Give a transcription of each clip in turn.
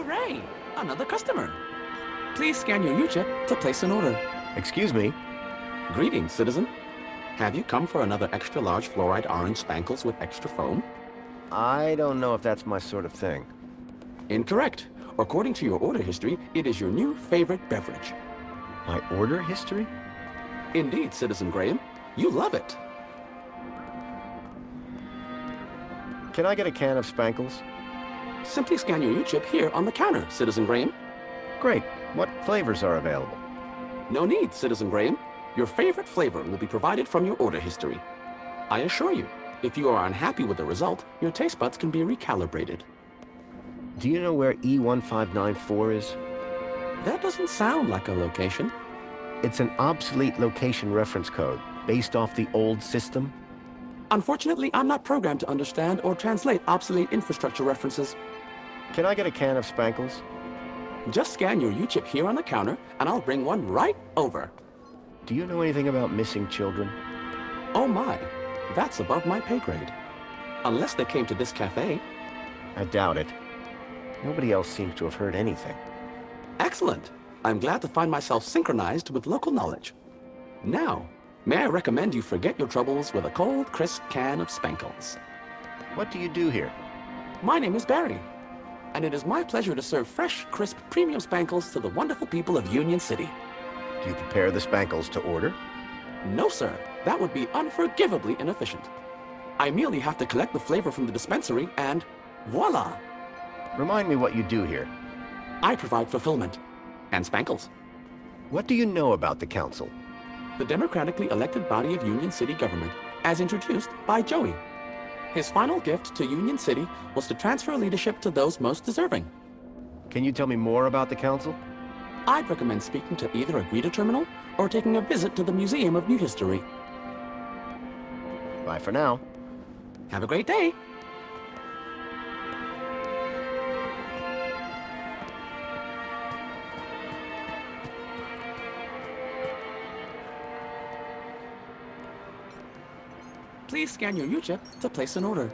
Hooray! Another customer. Please scan your U-chip to place an order. Excuse me? Greetings, citizen. Have you come for another extra large fluoride orange spankles with extra foam? I don't know if that's my sort of thing. Incorrect. According to your order history, it is your new favorite beverage. My order history? Indeed, Citizen Graham. You love it. Can I get a can of Spankles? Simply scan your U-chip here on the counter, Citizen Graham. Great. What flavors are available? No need, Citizen Graham. Your favorite flavor will be provided from your order history. I assure you, if you are unhappy with the result, your taste buds can be recalibrated. Do you know where E1594 is? That doesn't sound like a location. It's an obsolete location reference code, based off the old system. Unfortunately, I'm not programmed to understand or translate obsolete infrastructure references. Can I get a can of Spankles? Just scan your U-chip here on the counter, and I'll bring one right over. Do you know anything about missing children? Oh my, that's above my pay grade. Unless they came to this cafe. I doubt it. Nobody else seems to have heard anything. Excellent. I'm glad to find myself synchronized with local knowledge. Now, may I recommend you forget your troubles with a cold, crisp can of Spankles. What do you do here? My name is Barry, and it is my pleasure to serve fresh, crisp, premium Spankles to the wonderful people of Union City. Do you prepare the Spankles to order? No, sir. That would be unforgivably inefficient. I merely have to collect the flavor from the dispensary and voila! Remind me what you do here. I provide fulfillment. And Spankles. What do you know about the council? The democratically elected body of Union City government, as introduced by Joey. His final gift to Union City was to transfer leadership to those most deserving. Can you tell me more about the council? I'd recommend speaking to either a greeter terminal or taking a visit to the Museum of New History. Bye for now. Have a great day. Please scan your U-chip to place an order.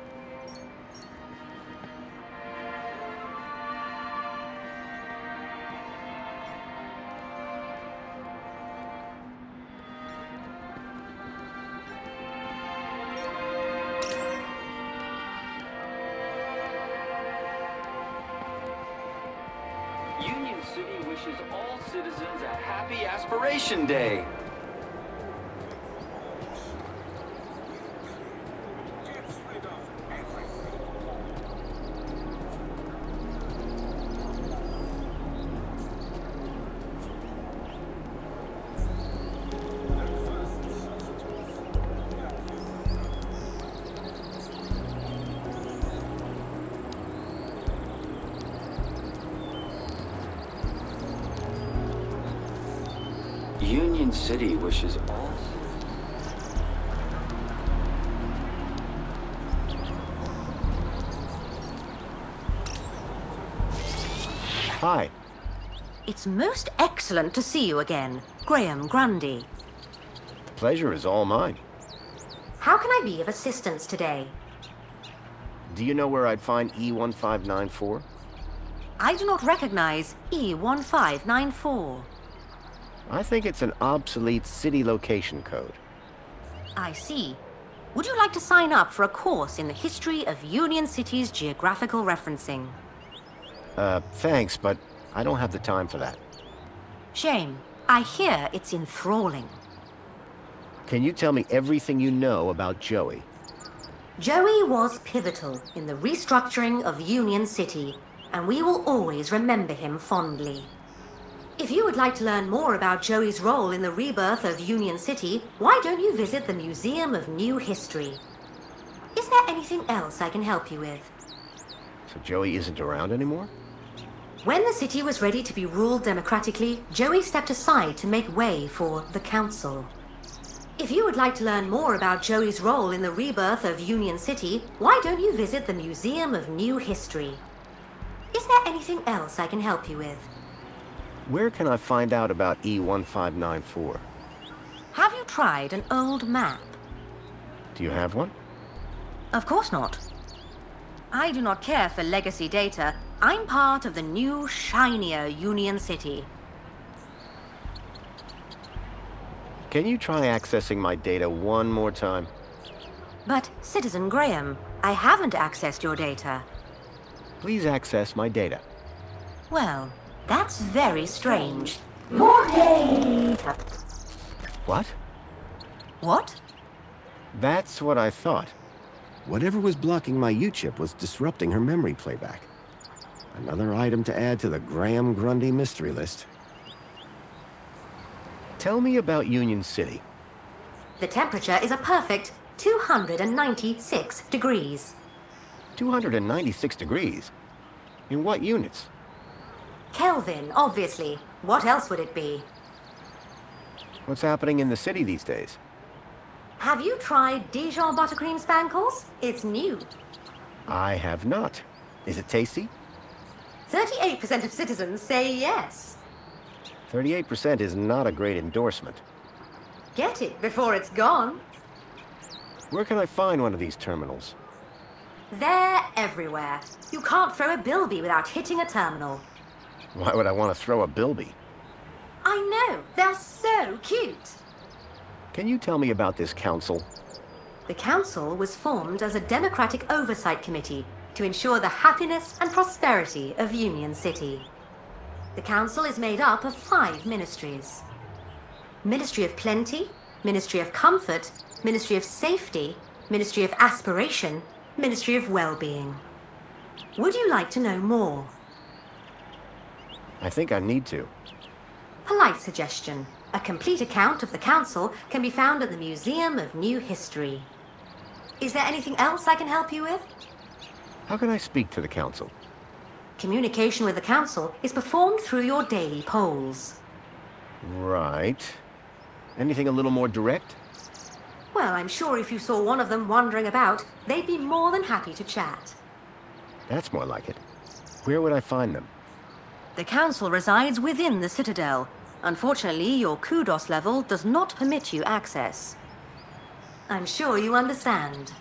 Union City wishes all citizens a happy Aspiration Day. Union City wishes all... Hi. It's most excellent to see you again, Graham Grundy. The pleasure is all mine. How can I be of assistance today? Do you know where I'd find E1594? I do not recognize E1594. I think it's an obsolete city location code. I see. Would you like to sign up for a course in the history of Union City's geographical referencing? Thanks, but I don't have the time for that. Shame. I hear it's enthralling. Can you tell me everything you know about Joey? Joey was pivotal in the restructuring of Union City, and we will always remember him fondly. If you would like to learn more about Joey's role in the rebirth of Union City, why don't you visit the Museum of New History? Is there anything else I can help you with? So Joey isn't around anymore? When the city was ready to be ruled democratically, Joey stepped aside to make way for the Council. If you would like to learn more about Joey's role in the rebirth of Union City, why don't you visit the Museum of New History? Is there anything else I can help you with? Where can I find out about E1594? Have you tried an old map? Do you have one? Of course not. I do not care for legacy data, I'm part of the new, shinier Union City. Can you try accessing my data one more time? But, Citizen Graham, I haven't accessed your data. Please access my data. Well, that's very strange. More data! What? What? That's what I thought. Whatever was blocking my U-chip was disrupting her memory playback. Another item to add to the Graham Grundy mystery list. Tell me about Union City. The temperature is a perfect 296 degrees. 296 degrees? In what units? Kelvin, obviously. What else would it be? What's happening in the city these days? Have you tried Dijon buttercream spankles? It's new. I have not. Is it tasty? 38% of citizens say yes. 38% is not a great endorsement. Get it before it's gone. Where can I find one of these terminals? They're everywhere. You can't throw a bilby without hitting a terminal. Why would I want to throw a bilby? I know, they're so cute. Can you tell me about this council? The council was formed as a democratic oversight committee to ensure the happiness and prosperity of Union City. The council is made up of 5 ministries. Ministry of Plenty, Ministry of Comfort, Ministry of Safety, Ministry of Aspiration, Ministry of Well-being. Would you like to know more? I think I need to. Polite suggestion. A complete account of the council can be found at the Museum of New History. Is there anything else I can help you with? How can I speak to the council? Communication with the council is performed through your daily polls. Right. Anything a little more direct? Well, I'm sure if you saw one of them wandering about, they'd be more than happy to chat. That's more like it. Where would I find them? The council resides within the Citadel. Unfortunately, your kudos level does not permit you access. I'm sure you understand.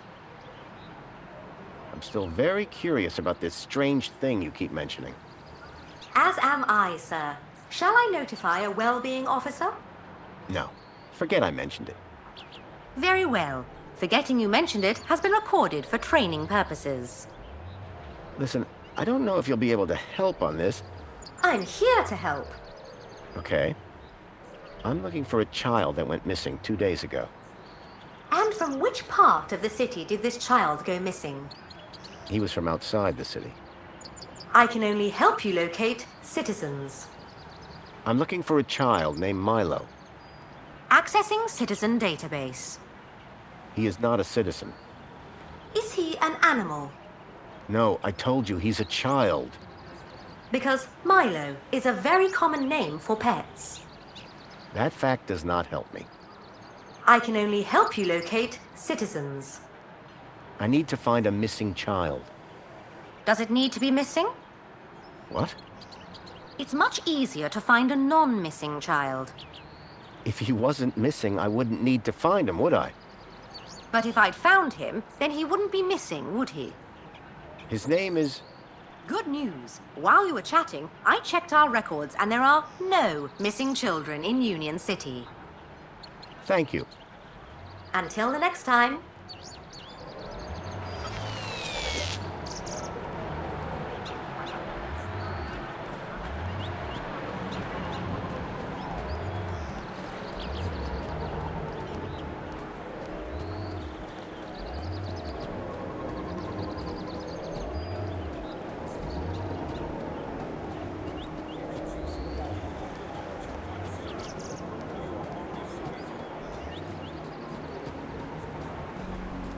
I'm still very curious about this strange thing you keep mentioning. As am I, sir. Shall I notify a well-being officer? No. Forget I mentioned it. Very well. Forgetting you mentioned it has been recorded for training purposes. Listen, I don't know if you'll be able to help on this. I'm here to help. Okay. I'm looking for a child that went missing 2 days ago. And from which part of the city did this child go missing? He was from outside the city. I can only help you locate citizens. I'm looking for a child named Milo. Accessing citizen database. He is not a citizen. Is he an animal? No, I told you, he's a child. Because Milo is a very common name for pets. That fact does not help me. I can only help you locate citizens. I need to find a missing child. Does it need to be missing? What? It's much easier to find a non-missing child. If he wasn't missing, I wouldn't need to find him, would I? But if I'd found him, then he wouldn't be missing, would he? His name is... Good news. While you were chatting, I checked our records and there are no missing children in Union City. Thank you. Until the next time.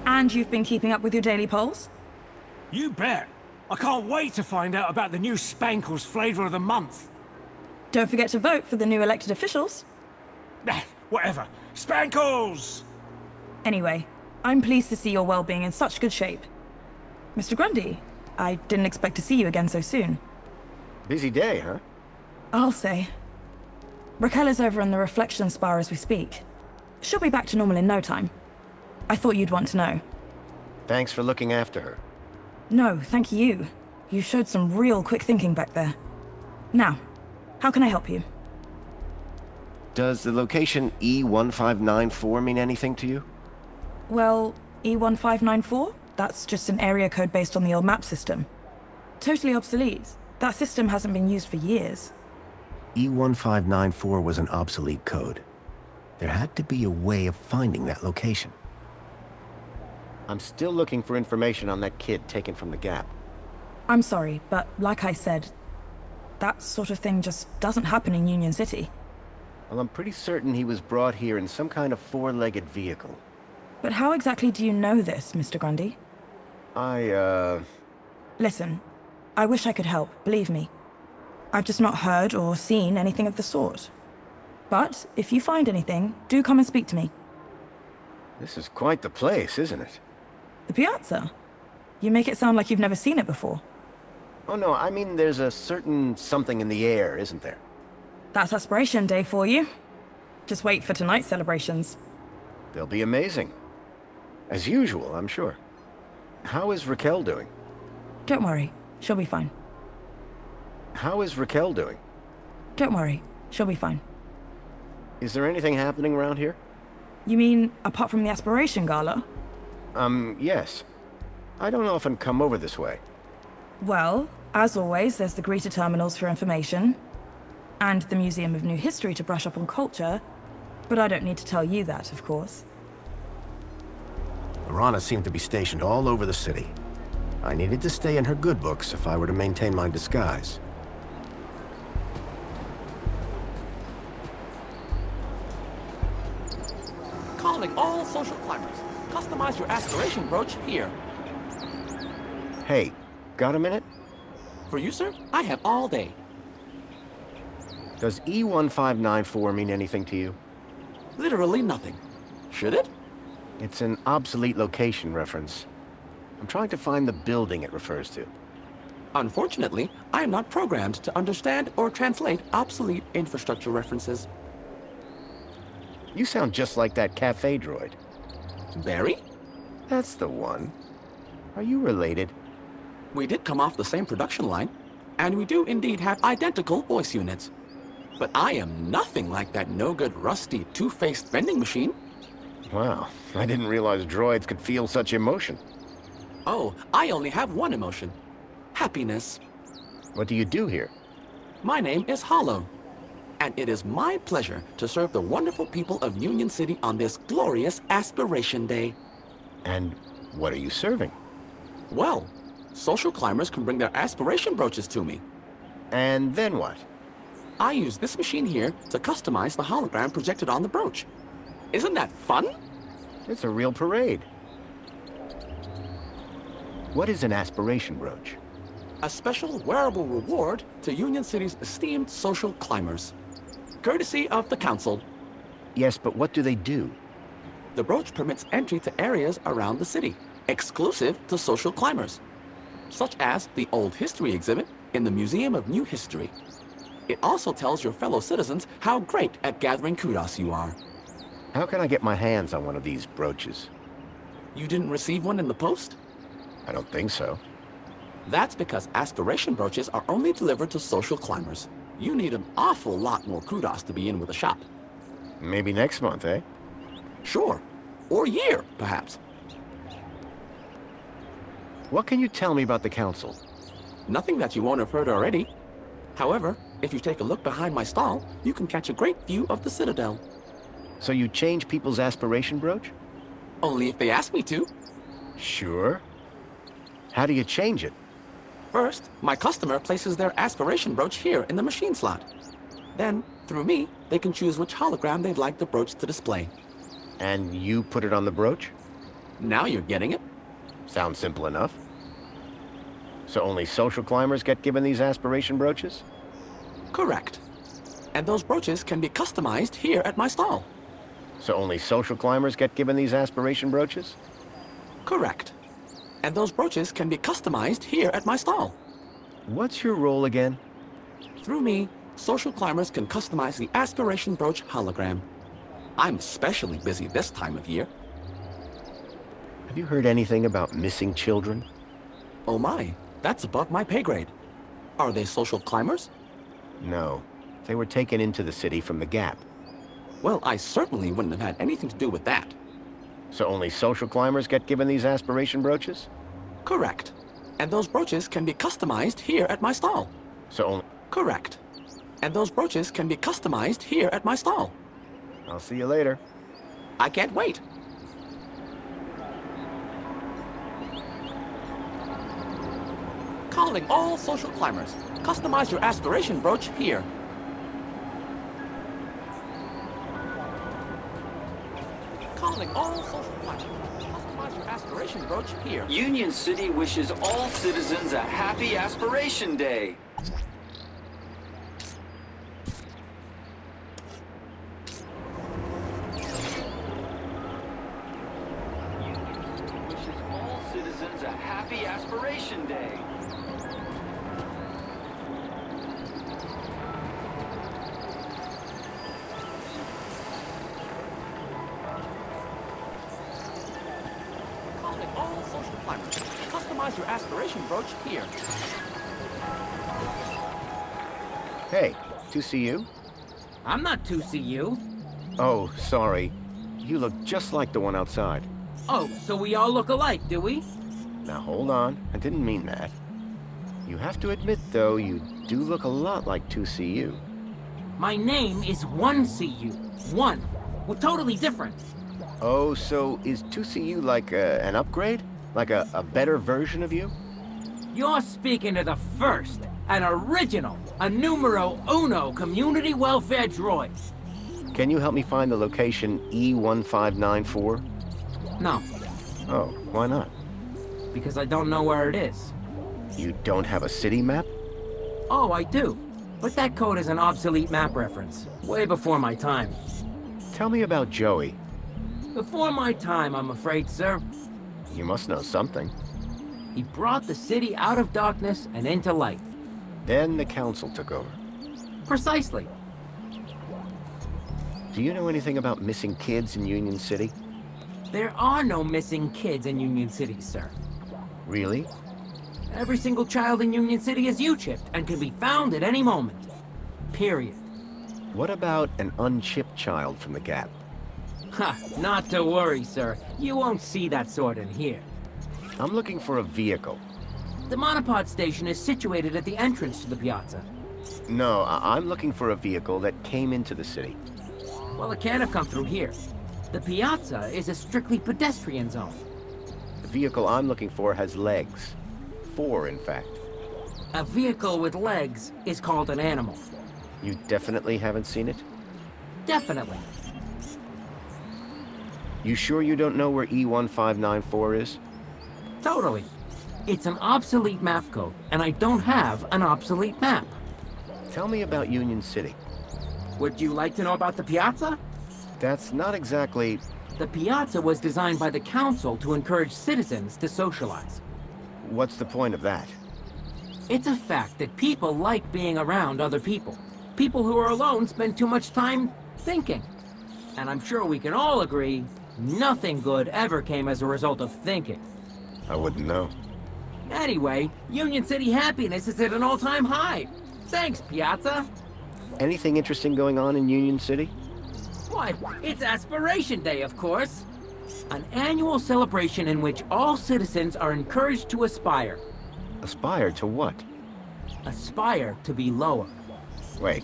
And you've been keeping up with your daily polls? You bet. I can't wait to find out about the new Spankles flavor of the month. Don't forget to vote for the new elected officials. Whatever. Spankles! Anyway, I'm pleased to see your well-being in such good shape. Mr. Grundy, I didn't expect to see you again so soon. Busy day, huh? I'll say. Raquel is over in the reflection spar as we speak. She'll be back to normal in no time. I thought you'd want to know. Thanks for looking after her. No, thank you. You showed some real quick thinking back there. Now, how can I help you? Does the location E1594 mean anything to you? Well, E1594? That's just an area code based on the old map system. Totally obsolete. That system hasn't been used for years. E1594 was an obsolete code. There had to be a way of finding that location. I'm still looking for information on that kid taken from the Gap. I'm sorry, but like I said, that sort of thing just doesn't happen in Union City. Well, I'm pretty certain he was brought here in some kind of four-legged vehicle. But how exactly do you know this, Mr. Grundy? Listen, I wish I could help, believe me. I've just not heard or seen anything of the sort. But if you find anything, do come and speak to me. This is quite the place, isn't it? The piazza? You make it sound like you've never seen it before. Oh no, I mean there's a certain something in the air, isn't there? That's Aspiration Day for you. Just wait for tonight's celebrations. They'll be amazing. As usual, I'm sure. How is Raquel doing? Don't worry, she'll be fine. How is Raquel doing? Don't worry, she'll be fine. Is there anything happening around here? You mean, apart from the Aspiration Gala? Yes. I don't often come over this way. Well, as always, there's the greeter terminals for information, and the Museum of New History to brush up on culture, but I don't need to tell you that, of course. Lorana seemed to be stationed all over the city. I needed to stay in her good books if I were to maintain my disguise. Calling all social climbers. Customize your aspiration brooch here. Hey, got a minute? For you, sir, I have all day. Does E1594 mean anything to you? Literally nothing. Should it? It's an obsolete location reference. I'm trying to find the building it refers to. Unfortunately, I am not programmed to understand or translate obsolete infrastructure references. You sound just like that cafe droid. Barry? That's the one. Are you related? We did come off the same production line, and we do indeed have identical voice units. But I am nothing like that no-good, rusty, two-faced vending machine. Wow, I didn't realize droids could feel such emotion. Oh, I only have one emotion. Happiness. What do you do here? My name is Hollow, and it is my pleasure to serve the wonderful people of Union City on this glorious Aspiration Day. And what are you serving? Well, social climbers can bring their aspiration brooches to me. And then what? I use this machine here to customize the hologram projected on the brooch. Isn't that fun? It's a real parade. What is an aspiration brooch? A special wearable reward to Union City's esteemed social climbers. Courtesy of the Council. Yes, but what do they do? The brooch permits entry to areas around the city, exclusive to social climbers, such as the Old History exhibit in the Museum of New History. It also tells your fellow citizens how great at gathering kudos you are. How can I get my hands on one of these brooches? You didn't receive one in the post? I don't think so. That's because aspiration brooches are only delivered to social climbers. You need an awful lot more kudos to be in with the shop. Maybe next month, eh? Sure. Or year, perhaps. What can you tell me about the Council? Nothing that you won't have heard already. However, if you take a look behind my stall, you can catch a great view of the Citadel. So you change people's aspiration brooch? Only if they ask me to. Sure. How do you change it? First, my customer places their aspiration brooch here in the machine slot. Then, through me, they can choose which hologram they'd like the brooch to display. And you put it on the brooch? Now you're getting it. Sounds simple enough. So only social climbers get given these aspiration brooches? Correct. And those brooches can be customized here at my stall. So only social climbers get given these aspiration brooches? Correct. And those brooches can be customized here at my stall. What's your role again? Through me, social climbers can customize the aspiration brooch hologram. I'm especially busy this time of year. Have you heard anything about missing children? Oh my, That's above my pay grade. Are they social climbers? No. They were taken into the city from the Gap. Well, I certainly wouldn't have had anything to do with that. So only social climbers get given these aspiration brooches? Correct. And those brooches can be customized here at my stall. So only... Correct. And those brooches can be customized here at my stall. I'll see you later. I can't wait. Calling all social climbers. Customize your aspiration brooch here. Calling all social climbers. Customize your aspiration brooch here. Union City wishes all citizens a happy Aspiration Day. Wishes all citizens a happy Aspiration Day. Calling all social climbers. Customize your aspiration brooch here. Hey, to see you? I'm not 2CU. Oh, sorry. You look just like the one outside. Oh, so we all look alike, do we? Now hold on, I didn't mean that. You have to admit, though, you do look a lot like 2CU. My name is 1CU. 1. We're totally different. Oh, so is 2CU like an upgrade? Like a better version of you? You're speaking to the first, an original, a numero uno community welfare droid. Can you help me find the location E1594? No, Oh, why not? because I don't know where it is. You don't have a city map? Oh, I do. But that code is an obsolete map reference. Way before my time. Tell me about Joey. Before my time, I'm afraid, sir. You must know something. He brought the city out of darkness and into light. Then the council took over. Precisely. Do you know anything about missing kids in Union City? There are no missing kids in Union City, sir. Really? Every single child in Union City is U-chipped and can be found at any moment. Period. What about an unchipped child from the Gap? Ha, not to worry, sir. You won't see that sort in here. I'm looking for a vehicle. The monopod station is situated at the entrance to the piazza. No, I'm looking for a vehicle that came into the city. Well, it can't have come through here. The piazza is a strictly pedestrian zone. The vehicle I'm looking for has legs. 4, in fact. A vehicle with legs is called an animal. You definitely haven't seen it? Definitely. You sure you don't know where E1594 is? Totally. It's an obsolete map code, and I don't have an obsolete map. Tell me about Union City. Would you like to know about the piazza? That's not exactly... The piazza was designed by the council to encourage citizens to socialize. What's the point of that? It's a fact that people like being around other people. People who are alone spend too much time thinking. And I'm sure we can all agree, nothing good ever came as a result of thinking. I wouldn't know. Anyway, Union City happiness is at an all-time high. Thanks, Piazza. Anything interesting going on in Union City? Why, it's Aspiration Day, of course. An annual celebration in which all citizens are encouraged to aspire. Aspire to what? Aspire to be lower. Wait.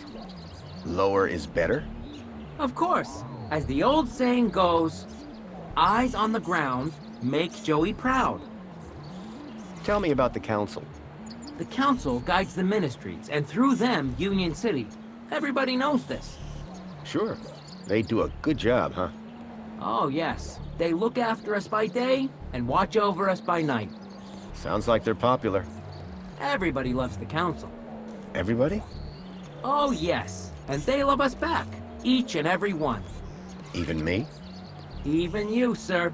Lower is better? Of course. As the old saying goes, eyes on the ground make Joey proud. Tell me about the council. The council guides the ministries, and through them, Union City. Everybody knows this. Sure. They do a good job, huh? Oh, yes. They look after us by day and watch over us by night. Sounds like they're popular. Everybody loves the council. Everybody? Oh, yes. And they love us back. Each and every one. Even me? Even you, sir.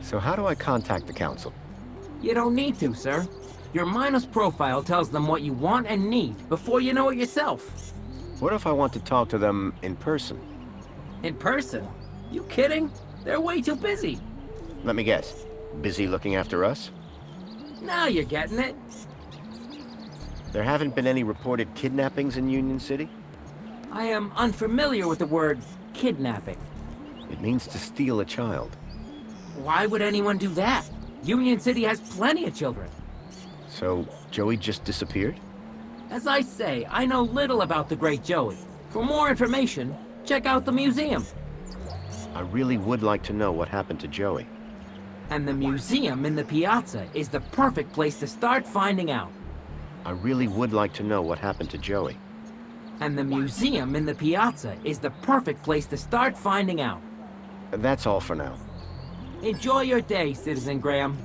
So how do I contact the council? You don't need to, sir. Your Minos profile tells them what you want and need before you know it yourself. What if I want to talk to them in person? In person? You kidding? They're way too busy. Let me guess. Busy looking after us? Now you're getting it. There haven't been any reported kidnappings in Union City? I am unfamiliar with the word kidnapping. It means to steal a child. Why would anyone do that? Union City has plenty of children. So, Joey just disappeared? As I say, I know little about the great Joey. For more information, check out the museum. I really would like to know what happened to Joey. And the museum in the piazza is the perfect place to start finding out. I really would like to know what happened to Joey. And the museum in the piazza is the perfect place to start finding out. That's all for now. Enjoy your day, Citizen Graham.